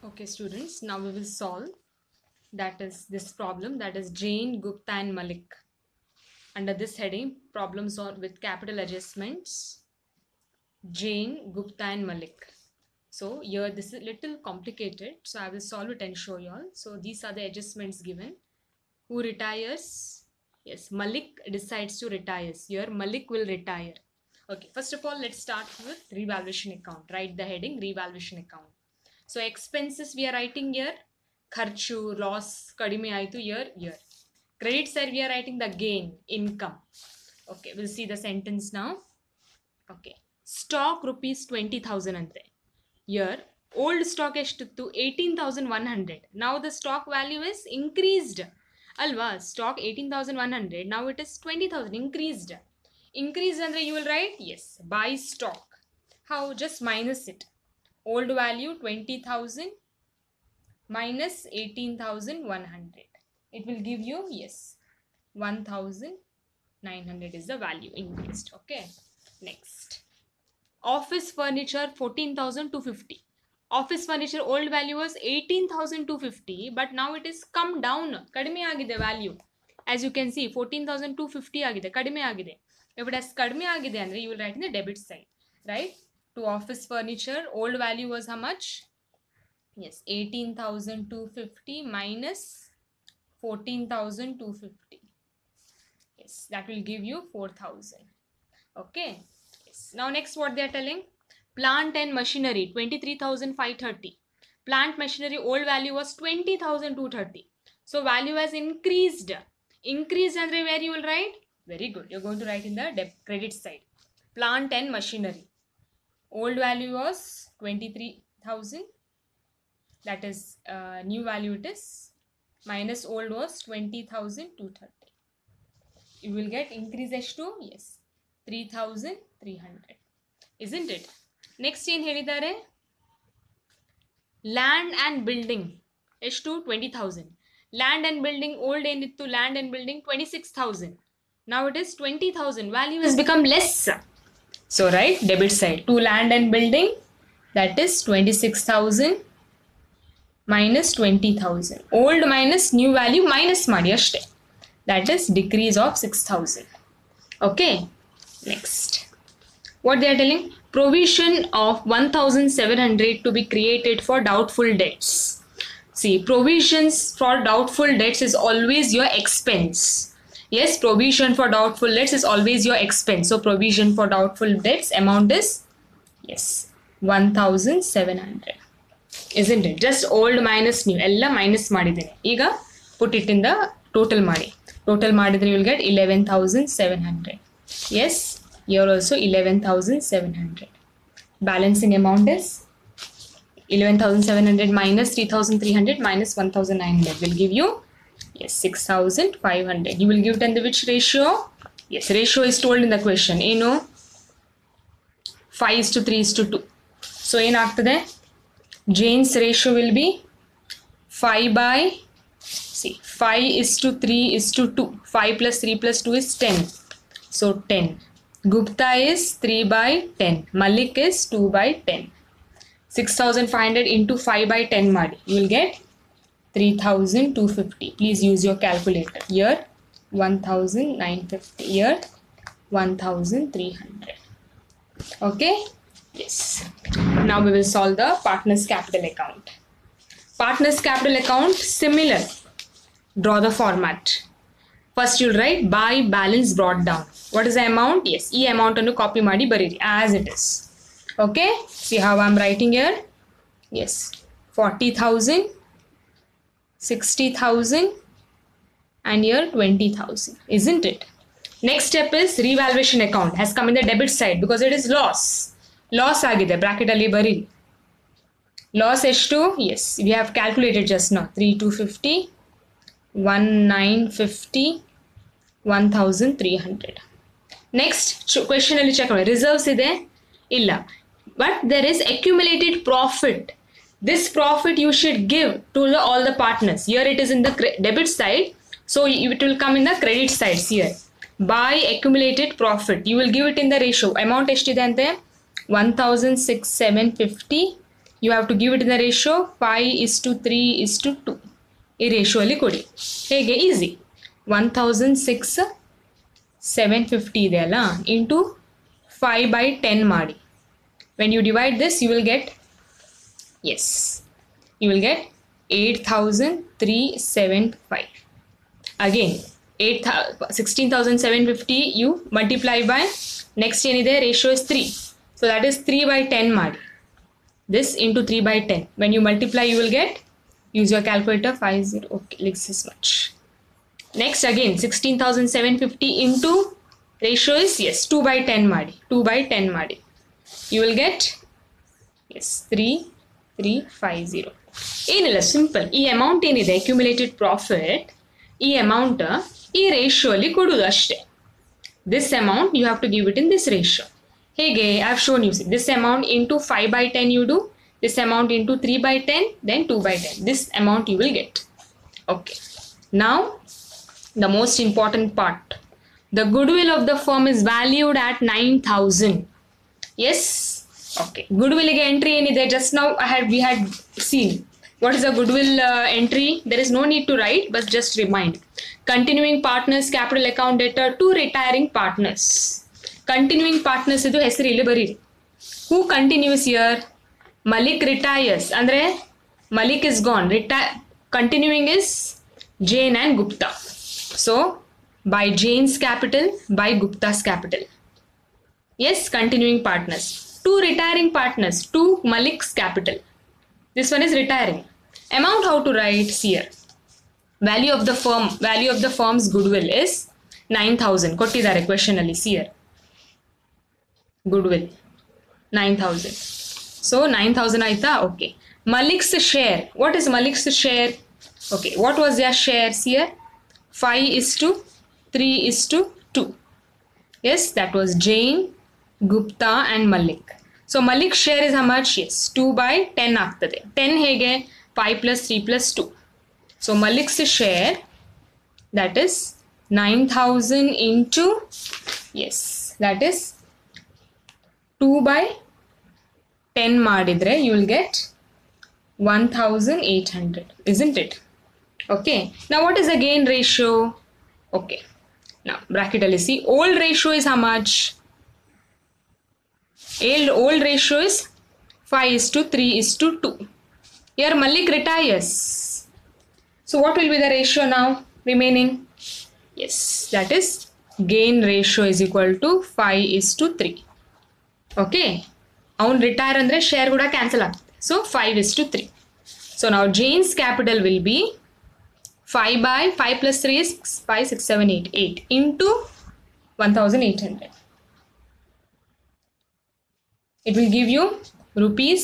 Okay, students, now we will solve this problem, that is Jain, Gupta and Malik. Under this heading, problems on with capital adjustments, Jain, Gupta and Malik. So here this is little complicated, so I will solve it and show you all. So these are the adjustments given. Who retires? Yes, Malik decides to retire. Here Malik will retire. Okay, first of all, let's start with revaluation account. Write the heading revaluation account. So expenses we are writing here, kharchu, loss, kadime aitu here. Credit side we are writing the gain, income. Okay, we'll see the sentence now. Okay, stock rupees 20,000 ante. Here, old stock eshtu 18,100. Now the stock value is increased. Alva, stock 18,100. Now it is 20,000, increased. Increased andre you will write, yes, buy stock. How? Just minus it. Old value 20,000 minus 18,100. It will give you, yes, 1,900 is the value increased. Okay. Next. Office furniture 14,250. Office furniture old value was 18,250, but now it is come down. Kadime agide value. As you can see, 14,250 agide. Kadime agide. If it has kadime agide andre, you will write in the debit side. Right? To office furniture, old value was how much? Yes, 18,250 minus 14,250. Yes, that will give you 4,000. Okay. Yes. Now next what they are telling? Plant and machinery 23,530. Plant machinery old value was 20,230. So value has increased. Increased and where you will write? Very good. You're going to write in the credit side. Plant and machinery. Old value was 23,000. That is new value it is. Minus old was 20,230. You will get increase H2. Yes. 3,300. Isn't it? Next in helidare. Land and building. H2 20,000. Land and building old enittu land and building 26,000. Now it is 20,000. Value has become less. So right, debit side. To land and building, that is 26,000 minus 20,000. Old minus new value minus ಮಾಡಿ ಅಷ್ಟೇ. That is decrease of 6,000. Okay. Next. What they are telling? Provision of 1,700 to be created for doubtful debts. See, provisions for doubtful debts is always your expense. Yes, provision for doubtful debts is always your expense. So provision for doubtful debts amount is, yes, 1,700. Isn't it? Just old minus new. Ella minus madidene. Iga put it in the total madi. Total madidene you will get 11,700. Yes, here also 11,700. Balancing amount is 11,700 minus 3,300 minus 1,900 will give you, yes, 6,500. You will give it in the which ratio? Yes, ratio is told in the question. You know, 5:3:2. So in after that, Jane's ratio will be 5:3:2. 5 plus 3 plus 2 is 10. So 10. Gupta is 3/10. Malik is 2/10. 6,500 into 5/10 madi. You will get 3,250. Please use your calculator. Here 1,950. Here 1,300. Okay. Yes. Now we will solve the partners capital account. Partners capital account similar. Draw the format. First you'll write by balance brought down. What is the amount? Yes, E amount on copy madi bariri as it is. Okay. See how I'm writing here? Yes. 40,000, 60,000 and here 20,000. Isn't it? Next step is revaluation account. Has come in the debit side because it is loss. Loss agide. Bracket alli bariri. Loss H2. Yes. We have calculated just now. 3,250, 1,950, 1,300. Next question alli check ಮಾಡಿ. Reserves ide? Illa. But there is accumulated profit. This profit you should give to all the partners. Here it is in the debit side. So it will come in the credit sides here. By accumulated profit. You will give it in the ratio. Amount ಎಷ್ಟಿದೆ ಅಂತೆ? 1,650 You have to give it in the ratio 5:3:2. ಈ ratio ಅಲ್ಲಿ ಕೊಡಿ. ಹೇಗೆ? Easy. 16,750 ಇದೆ ಅಲ್ಲ, into 5/10 ಮಾಡಿ. When you divide this, you will get, yes, you will get 8,375. Again, 16,750 you multiply by, next ಏನಿದೆ, ratio is 3. So that is 3/10 ಮಾಡಿ. This into 3/10. When you multiply, you will get, use your calculator, 50, okay, like this much. Next again, 16,750 into ratio is, yes, 2/10 ಮಾಡಿ. 2/10 ಮಾಡಿ. You will get, yes, 3,350. ಏನಿಲ್ಲ, simple. ಈ amount ಏನಿದೆ accumulated profit, ಈ amount ಈ ratio ಅಲ್ಲಿ ಕೊಡುವುದು ಅಷ್ಟೇ. This amount you have to give it in this ratio. ಹೇಗೆ? I have shown you. This amount into 5/10 you do, this amount into 3/10, then 2/10. This amount you will get. Okay. Now, the most important part. The goodwill of the firm is valued at 9,000. Yes? Okay. Goodwill ಗೆ entry ಏನಿದೆ? Just now we had seen. What is the goodwill entry? There is no need to write, but just remind. Continuing partners capital account debtor to retiring partners. Continuing partners ಇದು ಹೆಸರು ಇಲ್ಲಿ ಬರೀರಿ. Who continues here? Malik retires. Andre Malik is gone. Continuing is Jain and Gupta. So by Jain's capital, by Gupta's capital. Yes, continuing partners. Two retiring partners, to Malik's capital. This one is retiring. Amount how to write here. Value of the firm, value of the firm's goodwill is 9,000. ಕೊಟ್ಟಿದ್ದಾರೆ question ಅಲ್ಲಿ. See here. Goodwill 9,000. So 9,000 ಆಯ್ತಾ? Okay. Malik's share. What is Malik's share? Okay. What was their shares here? 5:3:2. Yes, that was Jain, Gupta and Malik. So Malik's share is how much? Yes, 2/10 ಆಗ್ತದೆ. 10 ಹೇಗೆ? 5 + 3 + 2. So Malik's share, that is 9,000 into, yes, that is 2/10 ಮಾಡಿದ್ರೆ you will get 1,800, isn't it? Okay. Now what is the gain ratio? Okay. Now bracket ಅಲ್ಲಿ see, old ratio is how much? Old ratio is 5:3:2. Here Malik retires. So what will be the ratio now remaining? Yes, that is gain ratio is equal to 5:3. Okay. Avun retire andre share kuda cancel agtade. So 5:3. So now Jain's capital will be 5 + 3 is 5, 6, 7, 8. 8 into 1,800. It will give you rupees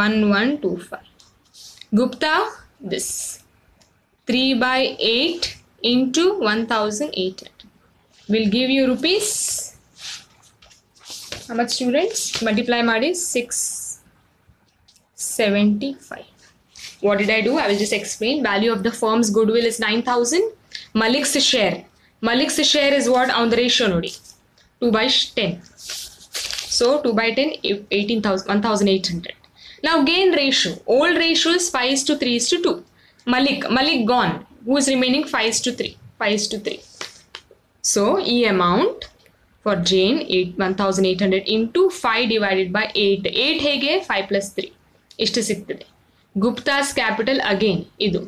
1,125. Gupta, this 3/8 into 1,800 will give you rupees, how much students? Multiply ಮಾಡಿ 675. What did I do? I will just explain. Value of the firm's goodwill is 9,000. Malik's share. Malik's share is what on the ratio nodi? 2/10. So 2/10, 18,000, 1,800. Now gain ratio. Old ratio is 5:3:2. Malik gone. Who is remaining? 5:3. 5:3. So E amount for Jain 1,800 into 5 divided by 8. 8 ಹೇಗೆ? 5 + 3. ಇಷ್ಟು ಸಿಗ್ತದೆ. Gupta's capital again ಇದು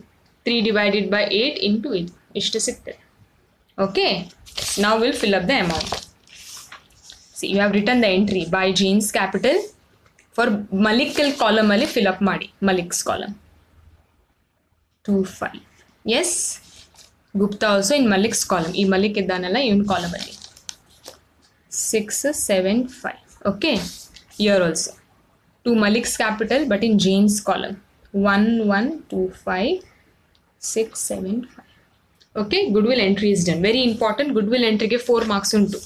3 divided by 8 into ಇದು ಇಷ್ಟು ಸಿಗ್ತದೆ. Okay. Now we'll fill up the amount. See, you have written the entry by Jain's capital. For Malik column ಅಲ್ಲಿ fill up ಮಾಡಿ. Malik's column 25. Yes. Gupta also in Malik's column. ಈ Malik ಇದ್ದಾನಲ್ಲ ಇವನ್ column ಅಲ್ಲಿ 675. Okay. Here also to Malik's capital but in Jain's column 1125,675. Okay. Goodwill entry is done. Very important. Goodwill entry ಗೆ 4 marks untu.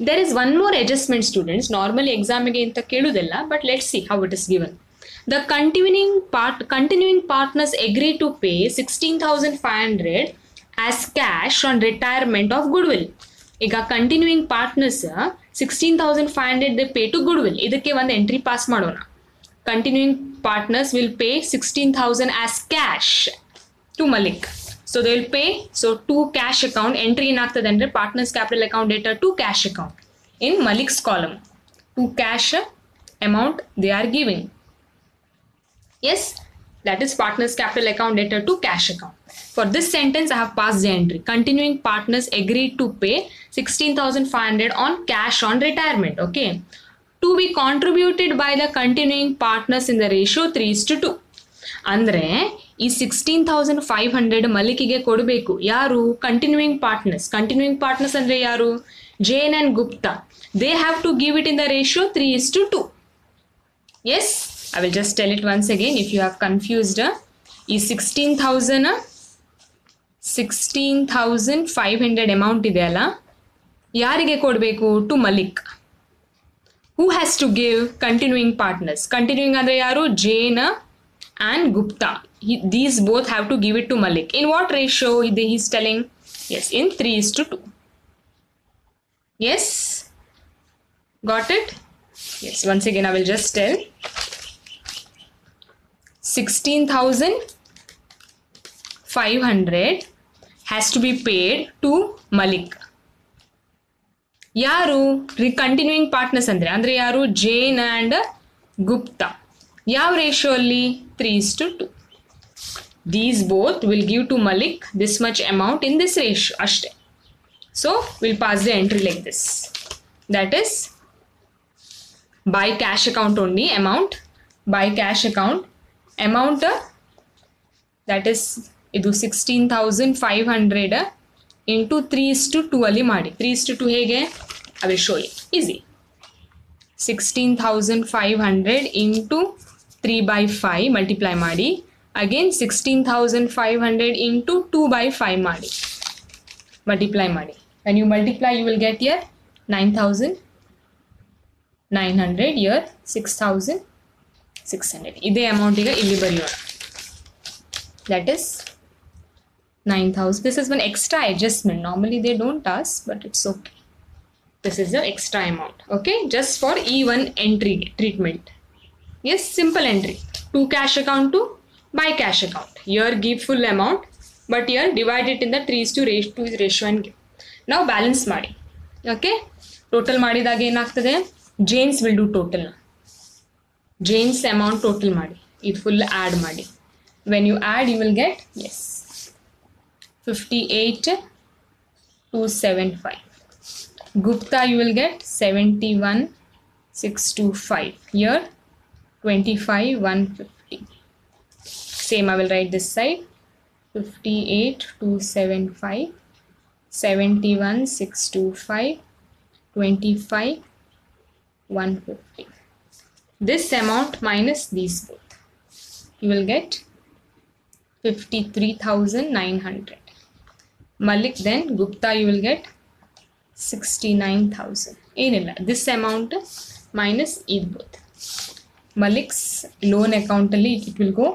There is one more adjustment, students. Normally exam ಗೆ ಇಂತ ಕೇಳುವುದಿಲ್ಲ, but let's see how it is given. The continuing partners agree to pay 16,500 as cash on retirement of goodwill. ಈಗ continuing partners 16,500 they pay to goodwill. ಇದಕ್ಕೆ ಒಂದು entry pass ಮಾಡೋಣ. continuing partners will pay 16,000 as cash to Malik. So they will pay, so to cash account entry in the partners capital account data to cash account in Malik's column. To cash amount they are giving. Yes, that is partners capital account data to cash account. For this sentence I have passed the entry. Continuing partners agreed to pay 16,500 on cash on retirement. Okay. To be contributed by the continuing partners in the ratio 3:2. ಅಂದ್ರೆ ಈ 16,500 ಮಲಿಕಿಗೆ ಕೊಡಬೇಕು ಯಾರು continuing partners ಅಂದ್ರೆ ಯಾರು Jain and Gupta they have to give it in the ratio 3:2. yes, I will just tell it once again if you have confused. ಈ 16,500 amount ಇದೆ ಅಲ್ಲ ಯಾರಿಗೆ ಕೊಡಬೇಕು to Malik. who has to give continuing partners? continuing andre yaru Jain and Gupta. These both have to give it to Malik. In what ratio he is telling? Yes, in 3:2. yes, got it? yes, once again I will just tell. 16,500 has to be paid to Malik. ಯಾರು continuing partners ಅಂದ್ರೆ ಯಾರು Jain and Gupta. ಯಾವ ratio ಅಲ್ಲಿ 3:2. these both will give to Malik this much amount in this ratio ಅಷ್ಟೇ. so we'll pass the entry like this. that is by cash account only amount. by cash account amount that is ಇದು 16,500 into 3:2 ಅಲ್ಲಿ ಮಾಡಿ. 3:2 ಹೇಗೆ? I will show you. easy. 16,500 into 3/5 multiply ಮಾಡಿ. again 16,500 into 2/5 ಮಾಡಿ. multiply ಮಾಡಿ. when you multiply you will get here 9,900 here 6,600. ಇದೇ amount ಈಗ ಇಲ್ಲಿ ಬರೆಯೋಣ. that is 9,000. this is one extra adjustment. normally they don't ask but it's okay. this is the extra amount. okay, just for E1 entry treatment. yes, simple entry. to cash account to by cash account. here give full amount but here divide it in the 3:2 ratio and give. now balance ಮಾಡಿ. okay, total ಮಾಡಿದಾಗ ಏನಾಗ್ತದೆ? Jains will do total. Jains amount total ಮಾಡಿ. ಇದು full add ಮಾಡಿ. when you add you will get 58,275. Gupta you will get 71,625. here 25,150. same I will write this side. 58,275, 71,625, 25,150. this amount minus these both you will get 53,900. Malik then Gupta you will get 69,000. ಏನಲ್ಲ this amount minus ಇದು both. Malik's loan account ಅಲ್ಲಿ it will go.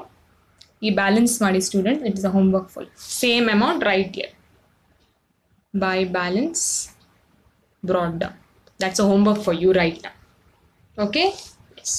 ಈ balance ಮಾಡಿ student. it is a homework full. same amount right here. by balance brought down. that's a homework for you right now. okay. yes.